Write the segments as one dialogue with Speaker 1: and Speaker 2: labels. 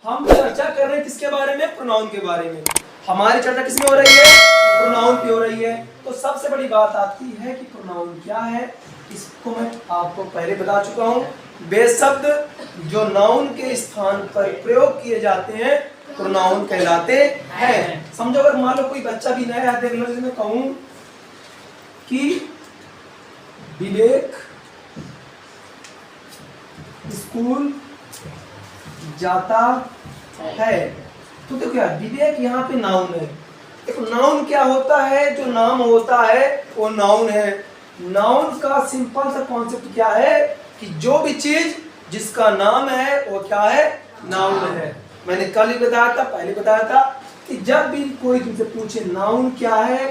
Speaker 1: हम चर्चा कर रहे हैं किसके बारे में? प्रोनाउन के बारे में। हमारी चर्चा किसमें हो रही है? प्रोनाउन पे हो रही है। तो सबसे बड़ी बात आती है कि प्रोनाउन क्या है। इसको मैं आपको पहले बता चुका हूँ। वे शब्द जो नाउन के स्थान पर प्रयोग किए जाते हैं प्रोनाउन कहलाते हैं। समझो अगर मान लो कोई बच्चा भी नया है, देख लो मैं कहूँ कि विवेक स्कूल जाता है, तो देखो यार विवेक यहाँ पे नाउन है। देखो नाउन क्या होता है? जो नाम होता है वो नाउन है। नाउन का सिंपल सा कॉन्सेप्ट क्या है कि जो भी चीज जिसका नाम है वो क्या है? नाउन है। मैंने कल ही बताया था, पहले बताया था कि जब भी कोई तुमसे पूछे नाउन क्या है,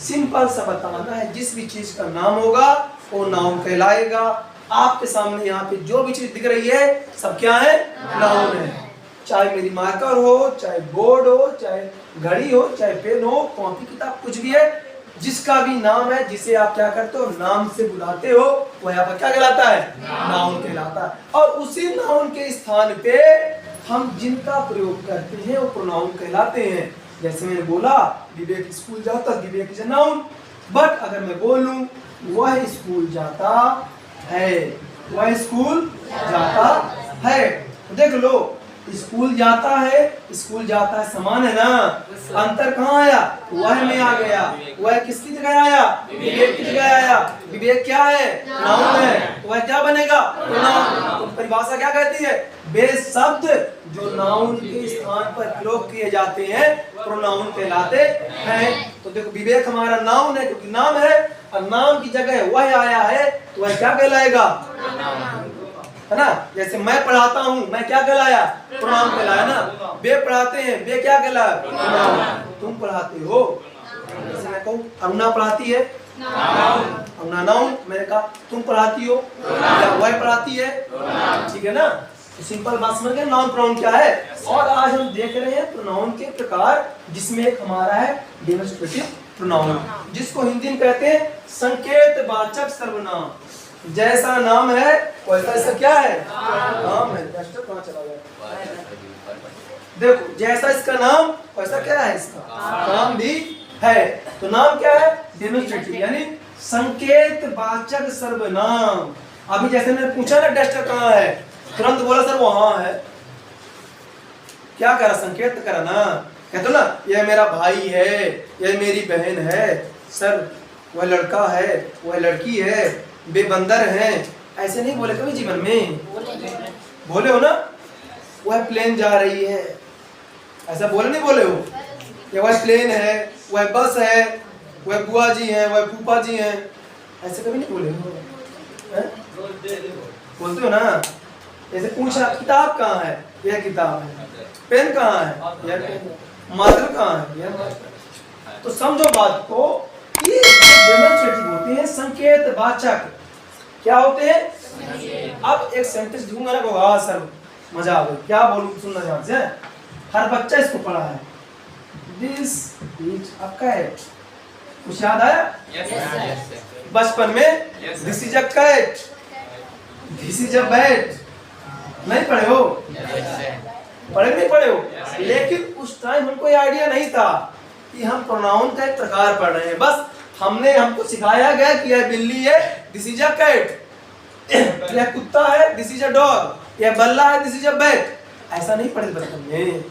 Speaker 1: सिंपल सा बताना है। जिस भी चीज का नाम होगा वो नाउन कहलाएगा। आपके सामने यहाँ पे जो भी चीज दिख रही है सब क्या है? नाउन है। चाहे मेरी मार्कर हो, चाहे बोर्ड हो, चाहे घड़ी हो, चाहे पेन हो, कॉपी किताब कुछ भी है, जिसका भी नाम है, जिसे आप क्या करते हो नाम से बुलाते हो, वो यहाँ पर क्या कहलाता है? नाउन कहलाता है। और उसी नाउन के स्थान पे हम जिनका प्रयोग करते हैं वो प्रोनाउन कहलाते हैं। जैसे मैंने बोला विवेक स्कूल जाता, विवेक इज अ नाउन। बट अगर मैं बोलूं वह स्कूल जाता है, वह स्कूल जाता है, तो देख लो स्कूल जाता है, स्कूल जाता है समान है ना। अंतर कहाँ आया? वह में आ गया। वह किसकी जगह आया? विवेक की जगह आया। विवेक क्या है? नाउन है। वह क्या बनेगा? प्रोनाउन। तो परिभाषा क्या कहती है? वे शब्द जो नाउन के स्थान पर प्रयोग किए जाते हैं प्रोनाउन कहलाते हैं। तो देखो विवेक हमारा नाउन है क्योंकि नाम है, और नाम की जगह वह आया है तो वह क्या कहलाएगा? है ना। जैसे मैं पढ़ाता हूँ, मैं क्या कहलाया? प्रोनाउन कहलाया ना। वे पढ़ाते हैं, वे क्या कहलाया? प्रोनाउन। तुम पढ़ाते हो, जैसे मैं कहूँ अरुणा पढ़ाती है, अरुणा नाउन। मैंने कहा तुम पढ़ाती हो या वह पढ़ाती है, ठीक है ना। तो सिंपल बात समझ गए नाउन प्रोनाउन क्या है। और आज हम देख रहे हैं प्रोनाउन के प्रकार, जिसमें एक हमारा है डेमोन्स्ट्रेटिव प्रोनाउन, जिसको हिंदी में कहते हैं संकेतवाचक सर्वनाम। जैसा नाम है वैसा इसका क्या है? नाम है। कहाँ चला गया? देखो जैसा इसका नाम वैसा क्या है? इसका नाम भी है। तो नाम क्या है? डेमोन्स्ट्रेटिव यानी संकेतवाचक सर्वनाम। अभी जैसे मैंने पूछा ना डस्टर कहाँ है, तुरंत बोला सर वहां है। क्या करा? संकेत करा ना। कहते ना यह मेरा भाई है, यह मेरी बहन है, सर वह लड़का है, वह लड़की है, वे बंदर हैं। ऐसे नहीं बोले कभी जीवन में? बोले हो ना। वह प्लेन जा रही है, ऐसा बोले नहीं बोले हो? या वह प्लेन है, वह बस है, वह बुआ जी हैं, वह फूफा जी हैं, ऐसे कभी नहीं बोले हो? बोलते हो ना। जैसे पूछा किताब कहाँ है? यह किताब है। पेन कहाँ है? यह पेन। मार्कर कहाँ है? यह मार्कर। तो समझो बात को कि डेमोन्स्ट्रेटिव होते हैं संकेतवाचक। क्या होते हैं? अब एक सेंटेंस दूंगा ना, वाह सर मजा आ गई, क्या बोलूं, सुनना ध्यान से। हर बच्चा इसको पढ़ा है। This is a cat. कुछ याद आया? बचपन में this is a cat, this is a bat. नहीं पढ़े हो? पढ़े नहीं पढ़े हो? लेकिन उस टाइम हमको ये आइडिया नहीं था कि हम प्रोनाउन का एक प्रकार पढ़ रहे हैं। बस हमको सिखाया गया कि यह बिल्ली है, दिस इज अ कैट, यह कुत्ता है, दिस इज अ डॉग, यह बल्ला है, दिस इज अ बैट। ऐसा नहीं पढ़े बचपन में।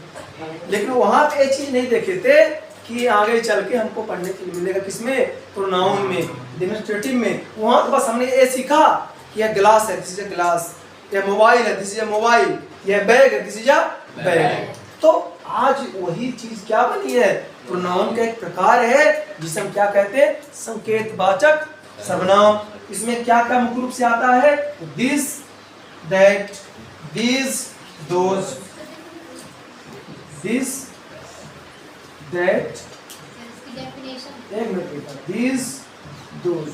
Speaker 1: लेकिन वहां पे ये चीज नहीं देखे थे कि आगे चल के हमको पढ़ने के लिए मिलेगा किसमें? प्रोनाउन में, डेमोन्स्ट्रेटिव में। वहां तो बस हमने ये सीखा कि यह ग्लास है, दिस इज अ ग्लास, यह मोबाइल है, दिस इज अ मोबाइल, यह बैग है, दिस इज अ बैग। तो आज वही चीज क्या बनी है? प्रोनाउन का एक प्रकार है जिसे हम क्या कहते हैं? संकेतवाचक सर्वनाम। इसमें क्या क्या मुख्य रूप से आता है? This, that, these, those, this, that, एक मिनट, these, those।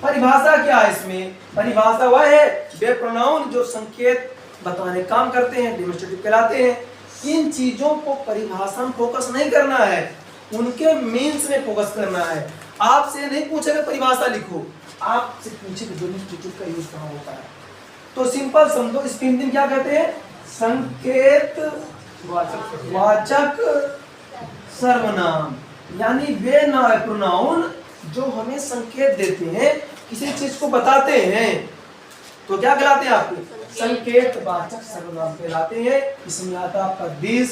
Speaker 1: परिभाषा क्या है इसमें? परिभाषा वह है वे प्रोनाउन जो संकेत बताने काम करते हैं, डेमोन्स्ट्रेटिव कहलाते हैं। इन चीजों को परिभाषा में फोकस नहीं करना है, उनके मीन्स में फोकस करना है। आपसे नहीं पूछेगा परिभाषा लिखो, आपसे पूछेगा डेमोन्स्ट्रेटिव का यूज कहाँ होता है। तो सिंपल समझो, इसको हिंदी में क्या कहते हैं? संकेत वाचक सर्वनाम, यानी वे प्रोनाउन जो हमें संकेत देते हैं, किसी चीज को बताते हैं, तो क्या कहलाते हैं आपके? संकेत वाचक सर्वनाम कहलाते हैं। इसमें आता है आपका दिस,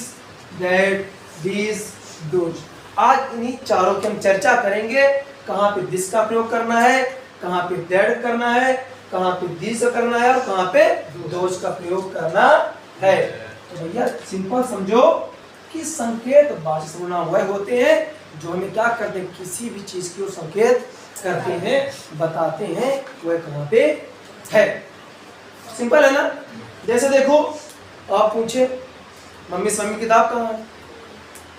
Speaker 1: दैट, दिस, दोज। आज इन्हीं चारों की हम चर्चा करेंगे। कहाँ पे दिस का प्रयोग करना है, कहाँ पे दैट करना है, कहाँ पे दिस करना है और कहाँ पे दोज का प्रयोग करना है। तो भैया सिंपल समझो कि संकेत वाचक सर्वनाम वह होते हैं जो हमें क्या करते हैं, किसी भी चीज की संकेत करते हैं, बताते हैं वह कहाँ पे है। सिंपल है ना? जैसे देखो, आप पूछे मम्मी से, मम्मी किताब कहाँ है?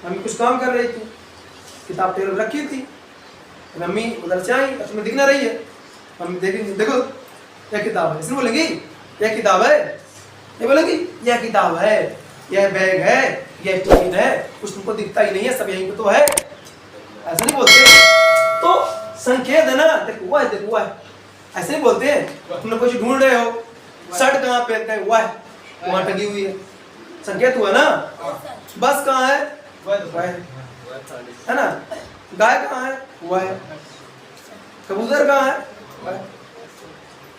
Speaker 1: मम्मी कुछ काम कर रही थी, किताब टेबल रखी थी, मम्मी उधर से आई, तुम्हें दिख ना रही है, मम्मी देखेंगे, देखो यह किताब है, इसने बोलेंगी यह किताब है, ये बोलेंगी यह किताब है, यह बैग है, यह टिफिन है, कुछ तुमको दिखता ही नहीं है, सब यहीं पे तो है, ऐसा नहीं बोलते। तो संकेत है ना, देखो हुआ है, देखो हुआ है, ऐसे नहीं बोलते हैं। तुमने कुछ ढूंढ रहे हो, शर्ट कहाँ पहनते हैं, हुआ है, वहां टंगी हुई है, संकेत हुआ ना। बस कहाँ है, हुआ है ना। गाय कहाँ है, हुआ है। कबूतर कहाँ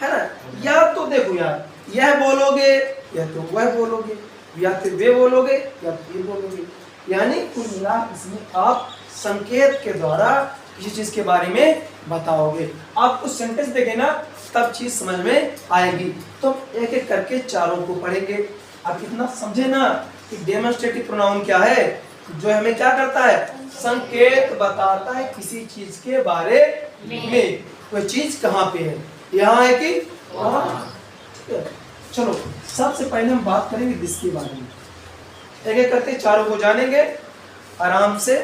Speaker 1: है ना। या तो देखो यार, यह बोलोगे या तो वह बोलोगे, या फिर वे बोलोगे या फिर बोलोगे, यानी कुल मिला इसमें आप संकेत के द्वारा किसी चीज के बारे में बताओगे। आपको सेंटेंस देखे ना तब चीज समझ में आएगी। तो एक एक करके चारों को पढ़ेंगे। आप कितना समझे ना कि डेमोन्स्ट्रेटिव प्रोनाउन क्या है, जो हमें क्या करता है, संकेत बताता है किसी चीज के बारे में, वह चीज कहाँ पे है, यहाँ है कि वहाँ। चलो सबसे पहले हम बात करेंगे दिस के बारे में। एक एक करके चारों को जानेंगे, आराम से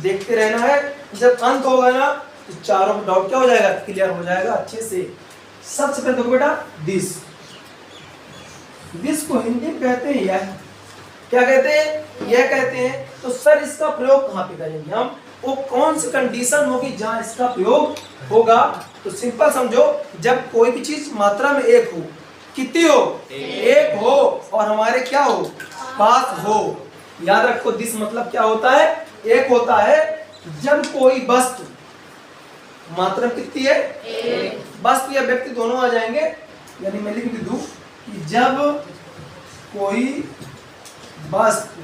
Speaker 1: देखते रहना है। जब अंत होगा ना तो चारों को डाउट क्या हो जाएगा, क्लियर हो जाएगा अच्छे से। सबसे पहले देखो बेटा, दिस, दिस को हिंदी में कहते हैं यह। क्या कहते हैं, यह कहते हैं। तो सर इसका प्रयोग कहाँ पे करेंगे हम, वो कौन सी कंडीशन होगी जहां इसका प्रयोग होगा। तो सिंपल समझो, जब कोई भी चीज मात्रा में एक हो, कितनी हो, एक हो, और हमारे क्या हो, पास हो। याद रखो दिस मतलब क्या होता है, एक होता है। जब कोई वस्तु, मात्रा कितनी है, वस्तु या व्यक्ति दोनों आ जाएंगे, यानी मैं लिख भी दूं कि जब कोई वस्तु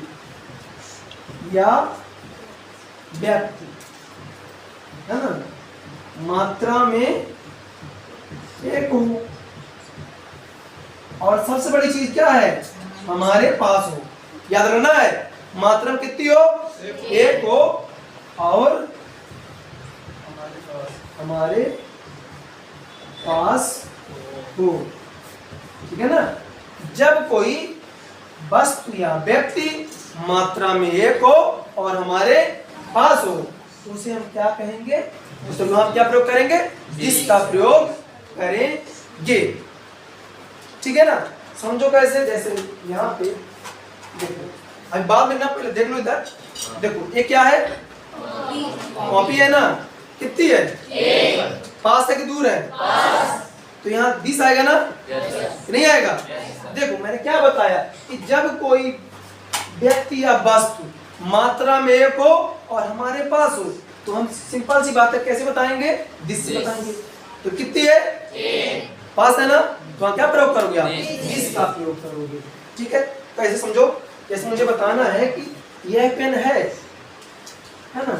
Speaker 1: या व्यक्ति है ना मात्रा में एक हो, और सबसे बड़ी चीज क्या है, हमारे पास हो। याद रखना है, मात्रा कितनी हो, एक हो, और हमारे पास हो। ठीक है ना। जब कोई वस्तु या व्यक्ति मात्रा में एक हो और हमारे पास हो, तो उसे हम क्या कहेंगे, उसे हम क्या प्रयोग करेंगे, दिस का प्रयोग करेंगे। ठीक है ना। समझो कैसे, जैसे यहाँ पे देखो, अभी बाद में ना पहले देख लो इधर, देखो ये क्या है, कॉपी है ना, कितनी है, एक। पास है कि दूर है, पास। तो यहाँ दिस आएगा ना, नहीं आएगा। देखो मैंने क्या बताया कि जब कोई व्यक्ति या वस्तु मात्रा में एक हो और हमारे पास हो, तो हम सिंपल सी बात है कैसे बताएंगे, दिस से बताएंगे। तो कितनी है, एक। पास है ना, तो आप क्या प्रयोग करोगे, आप दिस का प्रयोग करोगे। ठीक है। कैसे समझो, जैसे मुझे बताना है कि यह पेन है ना,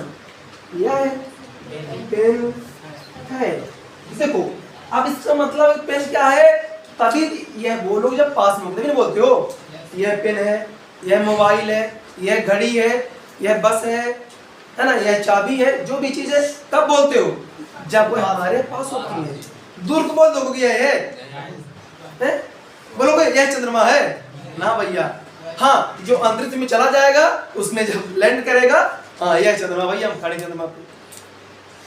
Speaker 1: यह पेन है। देखो अब इसका मतलब पेन क्या है, तभी यह बोलोगे जब पास में, तभी नहीं बोलते हो यह पेन है, यह मोबाइल है, यह घड़ी है, यह बस है ना, यह चाबी है, जो भी चीज है, कब बोलते हो, जब वो हमारे पास होती है। दूर को बोल दोगे यह है, बोलोगे यह चंद्रमा है ना भैया। हाँ, जो अंतरिक्ष में चला जाएगा उसमें जब लैंड करेगा, हाँ यह चंद्रमा भैया, हम खड़े चंद्रमा पे।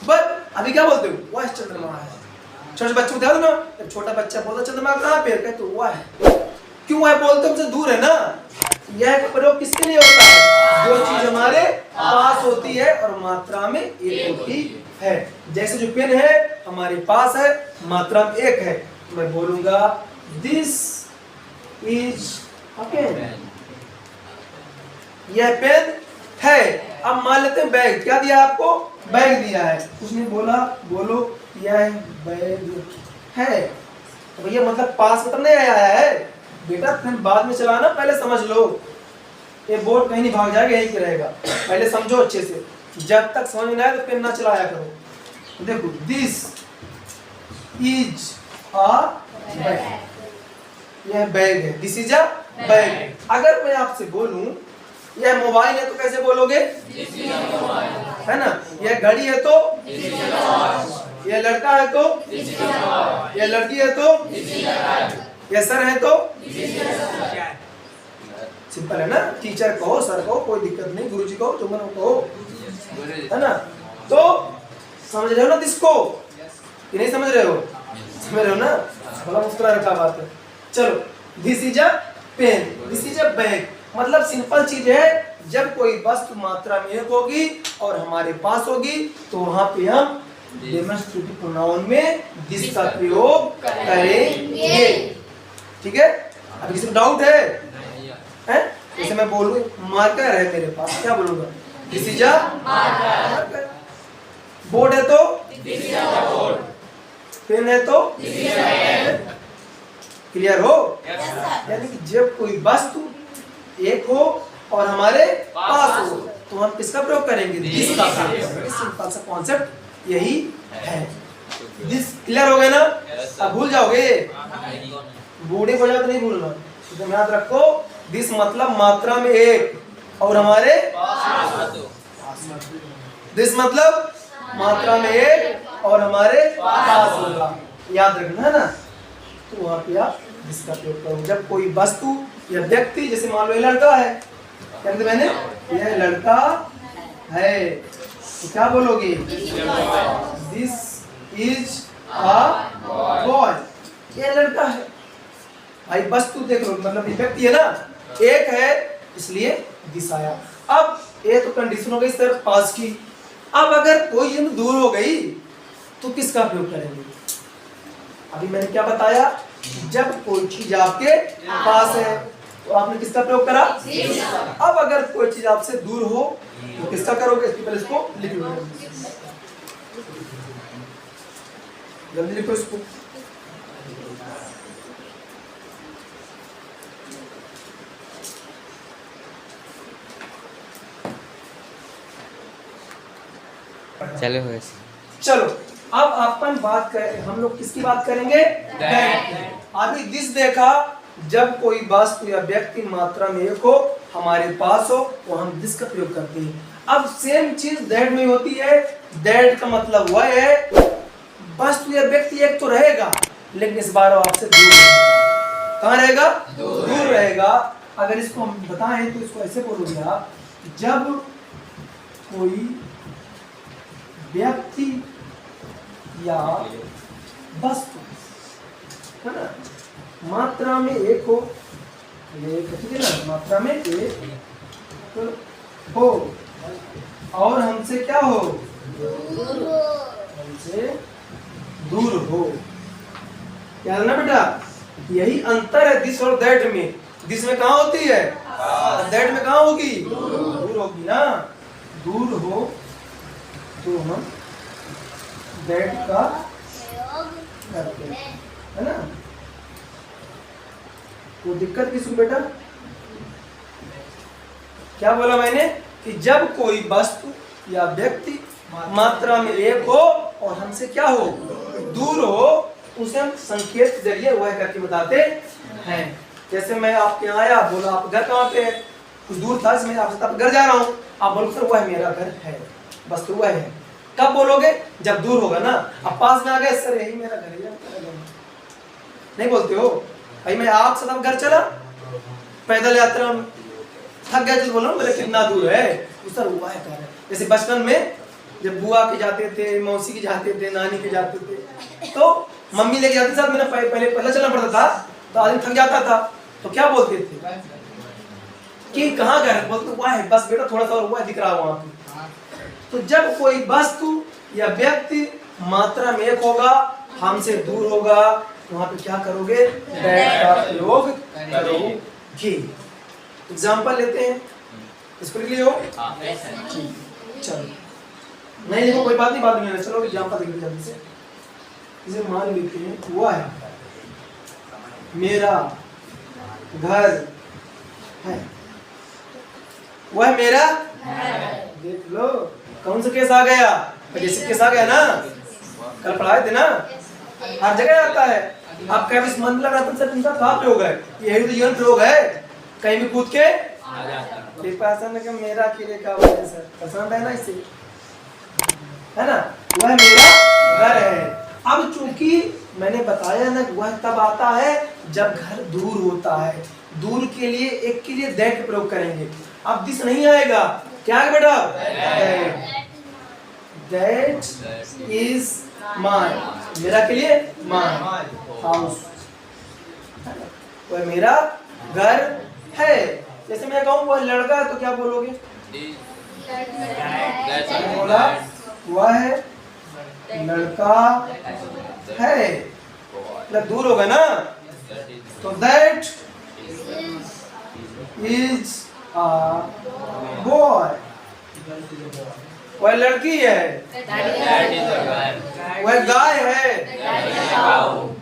Speaker 1: बट अभी क्या बोलते हो, वह चंद्रमा है। छोटे बच्चे को ध्यान दो ना, जब छोटा बच्चा बोलता चंद्रमा कहाँ पे है, कहते वह है। क्यों वह बोलते, हमसे दूर है ना। यह प्रयोग किसके लिए होता है, जो चीज हमारे पास होती है और मात्रा में एक होती है। जैसे जो पेन है हमारे पास है, मात्रा में एक है, मैं बोलूंगा दिस इज अ पेन। यह पेन है। अब मान लेते हैं बैग, क्या दिया आपको? बैग दिया है। उसने बोला, बोलो यह बैग है, तो भैया मतलब पास मतलब नहीं आया है बेटा, फिर बाद में चलाना, पहले समझ लो। ये बोर्ड कहीं नहीं भाग जाएगा, यहीं पे रहेगा, पहले समझो अच्छे से। जब तक समझ में आए तो पेन ना चलाया करो। तो देखो, दिस इज अ बैग, यह बैग है, दिस इज अ बैग। अगर मैं आपसे बोलूं यह मोबाइल है तो कैसे बोलोगे? है ना। यह घड़ी है तो, यह लड़का है तो, यह लड़की है तो, यह सर है तो, सिंपल है ना। टीचर कहो, सर कहो, कोई दिक्कत नहीं, गुरुजी कहो, जो मन कहो, है ना। तो समझ रहे हो ना इसको कि नहीं समझ रहे हो? समझ रहे हो ना, बड़ा मुस्कुरा रखा बात है। चलो, this is a pen, this is a bag, मतलब सिंपल चीज है, जब कोई वस्तु मात्रा में एक होगी और हमारे पास होगी तो वहां पे हम डेमोन्स्ट्रेटिव प्रोनाउन में दिस का प्रयोग करेंगे। ठीक है? अब किसी को डाउट है? जैसे मैं बोलूं मार्कर है मेरे पास, क्या बोलूंगा? This is a marker. Board है तो this is a board, pen है तो this is a pen. Clear हो? यानी कि जब कोई वस्तु एक हो और हमारे पास हो तो हम किसका प्रयोग करेंगे? दिस का प्रयोग करेंगे। सिंपल सा कॉन्सेप्ट यही है। दिस क्लियर हो गया ना? अब भूल जाओगे, बूढ़े हो जाओ तो नहीं भूलना, तो याद रखो, दिस मतलब मात्रा में एक और हमारे पास। दिस मतलब मात्रा में एक और हमारे पास होगा, याद रखना है ना। तो वहां पे आप दिस का प्रयोग करो। जब कोई वस्तु या व्यक्ति, जैसे मान लो ये लड़का है, क्या कहते मैंने? यह लड़का है, तो क्या बोलोगे? दिस इज अ बॉय, यह लड़का है। भाई वस्तु देख लो, मतलब ये व्यक्ति है ना, एक है, इसलिए दिस आया। अब ये तो कंडीशन हो गई सर पास की। अब अगर कोई चीज दूर हो गई तो किसका प्रयोग करेंगे? अभी मैंने क्या बताया, जब कोई चीज आपके पास है तो आपने किसका प्रयोग करा? अब अगर कोई चीज आपसे दूर हो तो किसका करोगे? इसके पहले इसको लिख लो, जल्दी लिखो इसको। चलो अब अपन बात करें, हम लोग किसकी बात करेंगे? अभी दिस देखा, जब कोई वस्तु या व्यक्ति मात्रा में एक हो, हमारे पास हो, तो हम दिस का प्रयोग करते हैं। अब सेम चीज दैट में होती है। दैट का मतलब वह है, वस्तु या व्यक्ति एक तो रहेगा लेकिन इस बार आपसे दूर रहेगा। कहाँ रहेगा? दूर रहेगा। अगर इसको हम बताएं तो इसको ऐसे बोलोगे आप, जब कोई व्यक्ति या वस्तु, है ना, मात्रा में एक हो, ठीक है ना, मात्रा में एक हो और हमसे क्या हो? हमसे दूर हो। याद है ना बेटा, यही अंतर है दिस और दैट में। दिस में कहाँ होती है? दैट में कहाँ होगी? दूर होगी ना। दूर हो तो हम दैट का करते हैं, है ना। तो दिक्कत किसको बेटा? क्या बोला मैंने कि जब कोई वस्तु या व्यक्ति मात्रा में एक हो और हमसे क्या हो? दूर हो, उसे हम संकेत के जरिए वह करके बताते हैं। जैसे मैं आपके यहाँ आया, बोला आप घर कहाँ पे है? कुछ दूर था, मैं आपसे घर जा रहा हूँ, आप बोलो सर वह मेरा घर है, वस्तु वह है। कब बोलोगे? जब दूर होगा ना। अब पास में आ गए, सर यही मेरा घर है, नहीं बोलते हो भाई। मैं आपसे तब घर चला पैदल यात्रा में, थक गए तो बोलो मेरे कितना दूर है, सर हुआ है घर। जैसे बचपन में जब बुआ के जाते थे, मौसी के जाते थे, नानी के जाते थे, तो मम्मी लेके जाते साथ, मेरा पहले चलना पड़ता था, तो आदमी थक जाता था, तो क्या बोलते थे कि कहाँ गए? बोलते हुआ है, बस बेटा थोड़ा सा और हुआ दिख रहा वहां पे। तो जब कोई वस्तु या व्यक्ति मात्रा में एक होगा, हमसे दूर होगा, वहां पे क्या करोगे? दैट का प्रयोग करोगे। एग्जाम्पल लेते हैं, इसको लिख लियो। चलो नहीं लिखो कोई बात नहीं, बाद में चलो एग्जाम्पल लिख जल्दी से। इसे मान लेते हैं वह है मेरा घर है, वह मेरा देख लो कौन सा केस आ गया, जैसे केस आ गया ना, कल पढ़ाए थे ना, हर जगह आता है। आप कह इस मन लगा तो इनका कहाँ प्रयोग है, यही तो जीवन प्रयोग है, कहीं भी कूद के मेरा किले का वजह सर पसंद है ना, इससे है ना, वह मेरा घर है। अब चूंकि मैंने बताया ना वह तब आता है जब घर दूर होता है, दूर के लिए एक के लिए दैट प्रयोग करेंगे। अब दिस नहीं आएगा, क्या है बेटा, दैट इज माय, मेरा के लिए माय हाउस, वह मेरा घर है। जैसे मैं कहूँ वह लड़का है तो क्या बोलोगे, बोला वह लड़का है, मतलब दूर होगा ना, तो दैट इज अ बॉय, वह लड़की है, वह गाय है,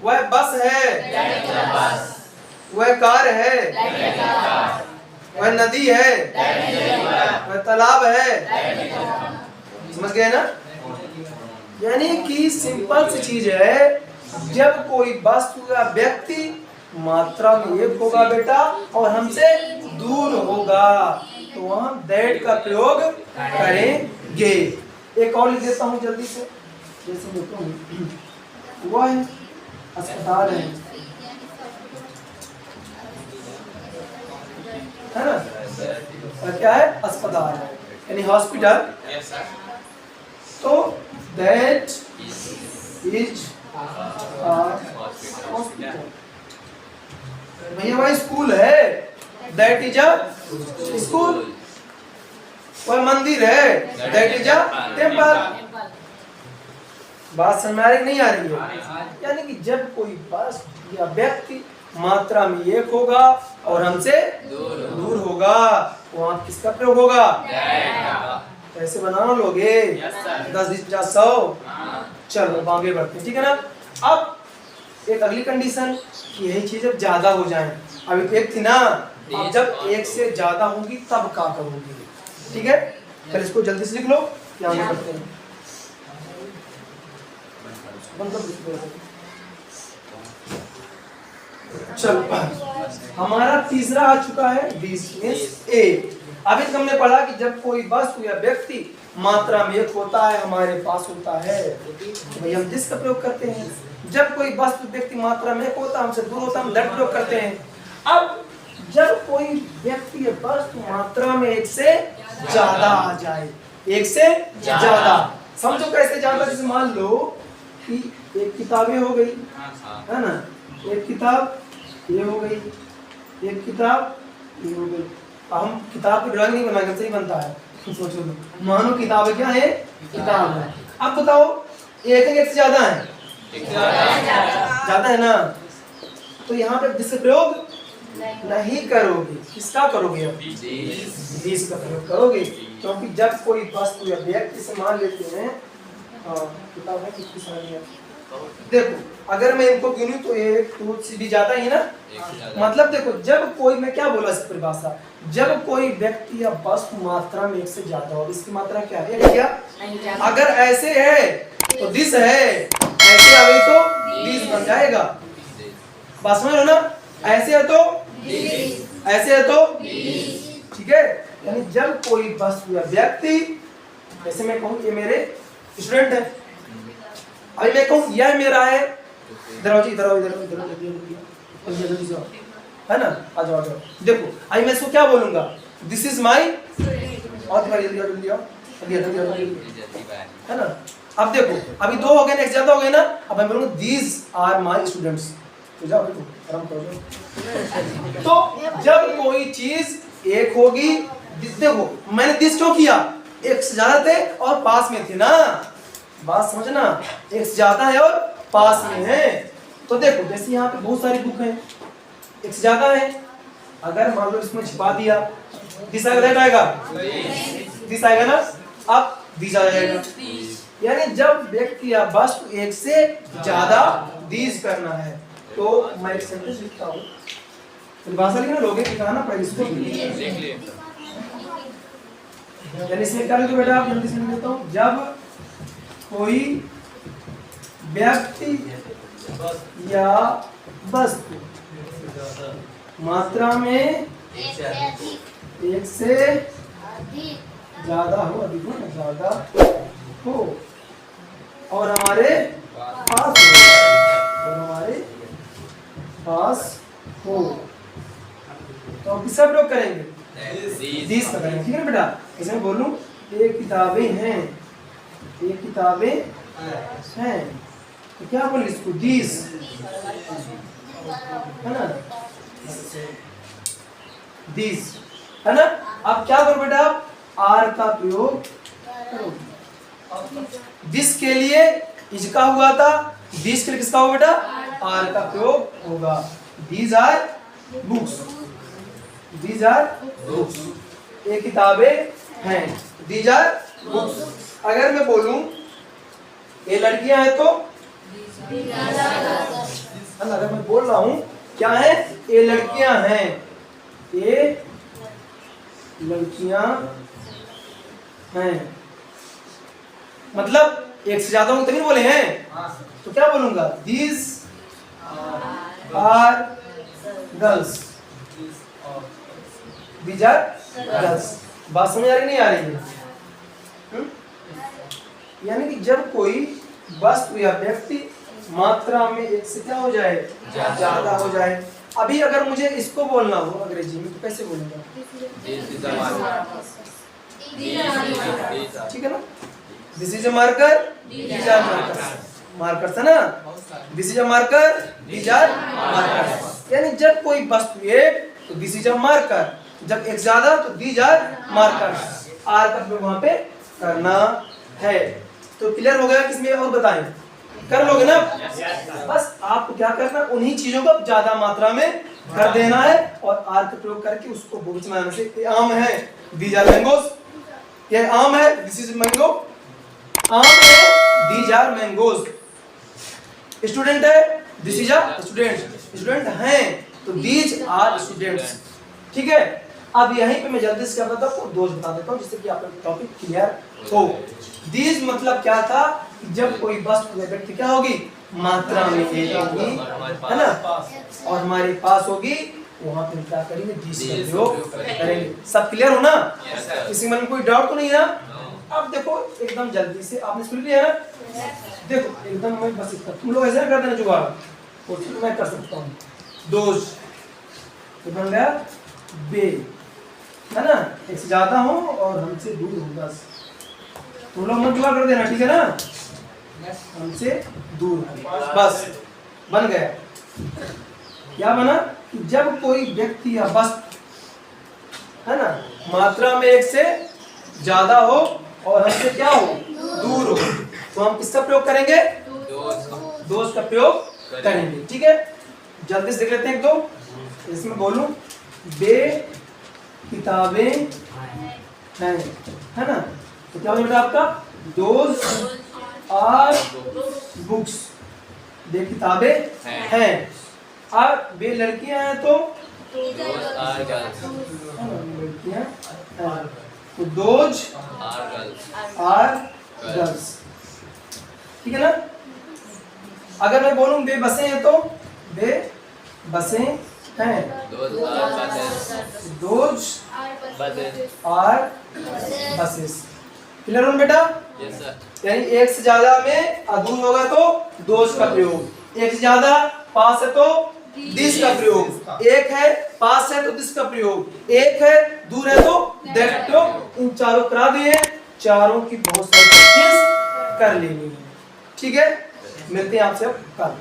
Speaker 1: वह बस है, वह कार है, वह नदी है, वह तालाब है, समझ गए ना। यानी कि सिंपल सी चीज है, जब कोई वस्तु या व्यक्ति मात्रा में एक होगा बेटा और हमसे दूर होगा तो हम दैट का प्रयोग करेंगे। एक और लिख देता हूँ जल्दी से, जैसे देखो वह है अस्पताल है ना, और क्या है, अस्पताल है यानी हॉस्पिटल, तो दैट इज हॉस्पिटल। भैया वह स्कूल है, दैट इज अ स्कूल, वह मंदिर है, दैट इज अ टेम्पल। बात समझ में नहीं आ रही है, यानी कि जब कोई वस्तु या व्यक्ति मात्रा में एक होगा और हमसे दूर होगा वहां किसका प्रयोग होगा, कैसे बनाना लोगे, 10 20 50 100। चलो आगे बढ़ते हैं, ठीक है ना। अब एक अगली कंडीशन कि यही चीज अब ज्यादा हो जाए, अभी तो एक थी ना, अब जब एक से ज्यादा होगी तब क्या करोगे, ठीक है। पहले इसको जल्दी से लिख लो, क्या आगे बढ़ते हैं। चलो हमारा तीसरा आ चुका है दिस ए। अभी तक हमने पढ़ा कि जब कोई वस्तु या व्यक्ति मात्रा में एक होता है हमारे पास होता है तो भाई हम दिस का प्रयोग करते हैं। जब कोई वस्तु व्यक्ति मात्रा में एक होता है हमसे दूर होता है हम दैट प्रयोग करते हैं। अब जब कोई व्यक्ति या वस्तु मात्रा में एक से ज्यादा आ जाए, एक से ज्यादा समझो कैसे ज्यादा, जैसे मान लो कि एक किताबें हो गई है ना, एक किताब ये हो गई, एक किताब ये हो गई। हम किताब की ड्राइंग नहीं बनाएंगे, सही बनता है, सोचो मानो किताब क्या है, किताब है। अब बताओ एक से ज्यादा है, ज्यादा है ना, तो यहाँ पे जिससे प्रयोग नहीं करोगे, किसका करोगे, अब दिस का प्रयोग करोगे। क्योंकि जब कोई वस्तु या व्यक्ति से मान लेते हैं किताब है कितनी सारी है, देखो अगर मैं इनको गिनूं तो एक टू भी जाता ही ना, मतलब देखो जब कोई, मैं क्या बोला इस परिभाषा, जब कोई व्यक्ति या वस्तु मात्रा में एक से ज्यादा हो, इसकी मात्रा क्या है, क्या अगर ऐसे है तो दिस है, ऐसे आ गई तो दिस बन जाएगा, बात समझ लो ना, ऐसे है तो ऐसे है तो ठीक है। यानी जब कोई वस्तु या व्यक्ति, जैसे मैं कहूँ ये मेरे स्टूडेंट है, अभी मैं कहूँ यह मेरा है, इधर आओ इधर आओ इधर है ना, आ जाओ देखो अभी मैं इसको क्या बोलूंगा, दिस इज माई, और जल्दी आओ है ना। अब देखो अभी दो हो गए ना, एक ज्यादा हो गए ना, अब मैं बोलूंगा दीज आर माई स्टूडेंट्स, तो जाओ आराम करो। तो जब कोई चीज एक होगी, देखो मैंने दिस क्यों किया, एक से ज्यादा थे और पास में थे ना, बात समझना, एक से ज्यादा है और पास में है। तो देखो जैसे यहाँ पे बहुत सारी बुक है, एक से ज्यादा है, अगर मान लो इसमें छिपा दिया दिस आएगा, दैट आएगा, दिस आएगा ना। अब दिस आ जाएगा, यानी जब व्यक्ति या वस्तु एक से ज्यादा दिस करना है तो मैं एक सेंटेंस लिखता हूँ, भाषा लिखना लोगे लिखा ना पहले इसको लिख लिए, यानी इसमें क्या लिखो बेटा आप, जल्दी से लिख देता हूँ। जब कोई व्यक्ति या वस्तु मात्रा में एक से ज्यादा हो, अधिक हो ना, ज्यादा हो और हमारे पास हो, तो हम किसका प्रयोग करेंगे, दिस का करेंगे, ठीक है ना बेटा। इसमें बोलूं ये किताबें हैं, ये किताबें हैं, तो क्या बोले इसको, दिस, है ना, दिस, है ना। अब क्या करो बेटा, आर का प्रयोग करो। दिस के लिए इसका हुआ था, दिस के लिए किसका होगा बेटा, आर का प्रयोग होगा। These are books, these are books, ये किताबें हैं, दीज आर बुक्स। अगर मैं बोलूं ये लड़कियां हैं तो, अगर मैं बोल रहा हूं क्या है, ये लड़कियां हैं, ये लड़कियां हैं, मतलब एक से ज्यादा हूं तभी बोले हैं, तो क्या बोलूंगा, these are girls, these are girls. बात समझ आ रही नहीं आ रही है? यानी कि जब कोई वस्तु या व्यक्ति मात्रा में एक से क्या हो जाए, ज्यादा हो जाए। अभी अगर मुझे इसको बोलना हो अंग्रेजी में तो कैसे बोलूंगा, ठीक है ना, this is a marker, these are markers, markers है ना, this is a marker, these are markers. यानी जब कोई वस्तु एक तो दिस इज अ मार्कर, जब एक ज्यादा तो दीज आर मार्कर्स, आर का प्रयोग वहां पे करना है। तो क्लियर हो गया किसमें, और बताएं, कर लोगे ना। बस आपको क्या करना, उन्हीं चीजों को ज्यादा मात्रा में कर देना है और आर का प्रयोग करके उसको बहुवचन बनाने से। ये आम है, दीज आर मैंगोस, ये आम है, दिस इज मैंगो, आम है, दीज आर मैंगोस। स्टूडेंट है, this is a student, student हैं तो दीज आर स्टूडेंट्स, ठीक है। अब यहीं पे मैं जल्दी से क्या बताता हूँ, दोष बता देता हूँ जिससे कि आपका टॉपिक क्लियर हो। दीज मतलब क्या था, जब कोई वस्तु या व्यक्ति क्या होगी, मात्रा में एक होगी, है ना, और हमारे पास होगी, वहां पे क्या करेंगे, दीज का प्रयोग करेंगे। सब क्लियर हो ना, किसी में कोई डाउट तो नहीं है ना। अब देखो एकदम जल्दी से आपने सुन लिया है, देखो एकदम मैं बस इतना, तुम लोग ऐसे कर देना जुगाड़, तो मैं कर सकता हूँ। दोष तो बन गया बे, है ना, एक से ज्यादा हो और हमसे दूर हो, बस तुम लोग मत जुगाड़ कर देना, ठीक है ना, हमसे दूर, बस बन गया। क्या बना कि जब कोई व्यक्ति या वस्तु, है ना, मात्रा में एक से ज्यादा हो और हमसे क्या हो, दूर हो, तो हम किसका प्रयोग करेंगे, दोष का प्रयोग करेंगे, ठीक है। जल्दी से देख लेते हैं एक दो, इसमें बोलूं बे किताबें हैं, है ना, तो क्या हो बेटा आपका, दोज आर बुक्स, बे किताबें हैं, और बे लड़कियां हैं तो लड़कियां हैं, तो दोज आर गर्ल्स, ठीक है ना। अगर मैं बोलूं बे बसें हैं तो बे बसें हैं, दोज आर बसेस। क्लियर हो बेटा, यानी एक से ज्यादा में दूर होगा तो दोज का प्रयोग, एक से ज्यादा पास है तो दिस का प्रयोग, एक है पास है तो दिस का प्रयोग, एक है दूर है तो दैट का प्रयोग। इन चारों करा दिए, चारों की बहुत सारी प्रैक्टिस कर लेनी है, ठीक है। मिलते हैं आपसे अब कल।